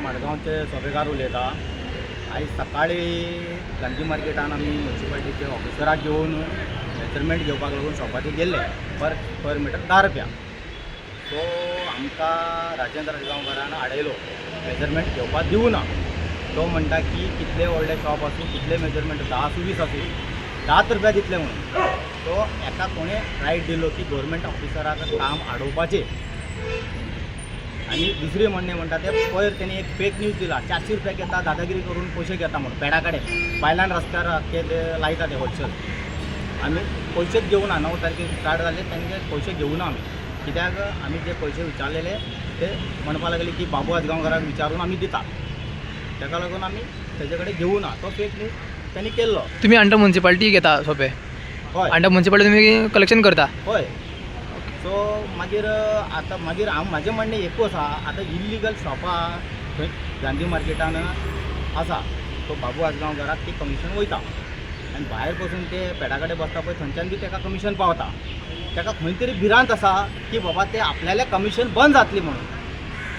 मडगांवचे सभेकार उलयता। आयज सकाळी गांधी मार्केटान आमी म्युन्सिपालिटीचे ऑफिसराक घेवन मेजरमेंट घेवपाक लागून शॉपाचेर गेल्ले पर मिटर 10 रुपया। सो आमकां राजेंद्र राजगांवकारान आडयलो, मेजरमेंट घेवपाक दिवना। तो म्हणटा की कितले व्हडले शॉप आसूं, कितले मेजरमेंट 10 आसूं 20 आसूं 10 रुपया दितले म्हणून। तो एका कोणे रायट दिलो की गव्हर्मेंट ऑफिसराक काम आडोवपाचें। आणि दुसरे म्हणणे म्हणटा ते पयर त्यांनी एक फेक न्यूज दिला, 400 रुपया घेता, दादागिरी करून पैसे घेता म्हणून पेडा कडेन बायलांन रस्त्यार ते लायता ते होलसेल। आमी पैसेच घेवना, 9 तारखेक स्टार्ट जाले तांचे पैसे घेवना आमी, कित्याक आमी जे पैसे विचारलेले ते म्हणपाक लागले की बाबू आजगांवकाराक विचारून आमी दिता, ताका लागून आमी तेजे कडेन घेवना। तो फेक न्यूज त्यांनी केल्लो। तुम्ही अंडर म्युन्सिपालिटी घेता सोपे? हय, अंडर म्युन्सिपालिटी तुम्ही कलेक्शन करता? हय। सो मागीर आतां म्हाजें म्हणणें एकूच आसा, आतां इल्लिगल शॉपां थंय गांधी मार्केटान आसा, तो बाबू आजगांवकाराक ती कमिशन वयता आनी भायर बसून ते पेडा कडेन बसता पळय थंयच्यान बी ताका कमिशन पावता। ताका खंय तरी भिरांत आसा की बाबा ते आपल्यालें कमिशन बंद जातली म्हणून।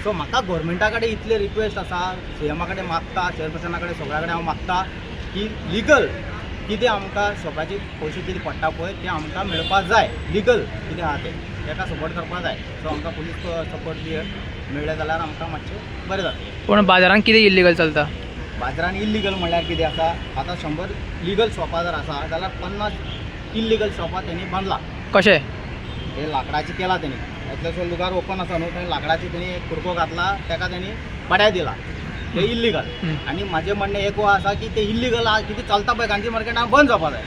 सो म्हाका गव्हर्मेंटा कडेन इतले रिक्वेस्ट आसा, CM कडेन मागता, चेअरपर्सना कडेन सगळ्या कडेन हांव मागता की लिगल कितें आमकां शॉपाचे पयशे कितें पडटा पळय ते आमकां मेळपाक जाय, लिगल कितें आहा तें ताका सपोर्ट करपाक जाय। सो आमकां पुलीस सपोर्ट बी मेळ्ळें जाल्यार आमकां मातशें बरें जातलें। पण बाजारांत कितें इल्लीगल चलता? बाजारान इल्लिगल म्हणल्यार कितें आसा, आतां 100 लिगल शॉपां जर आसा जाल्यार 50 इल्लिगल शॉपां तेणी बांदला। कशें? हे लाकडाचें केलां तेणी, इतलेसो लुगार ओपन आसा न्हू, थंय लाकडाची तेणी एक कुडको घातला, ताका तेणी भाड्या दिला, ते इल्लिगल। आनी म्हाजें म्हणणें एक आसा की ते इल्लिगल कितें चलता पळय गांधी मार्केटान बंद जावपाक जाय।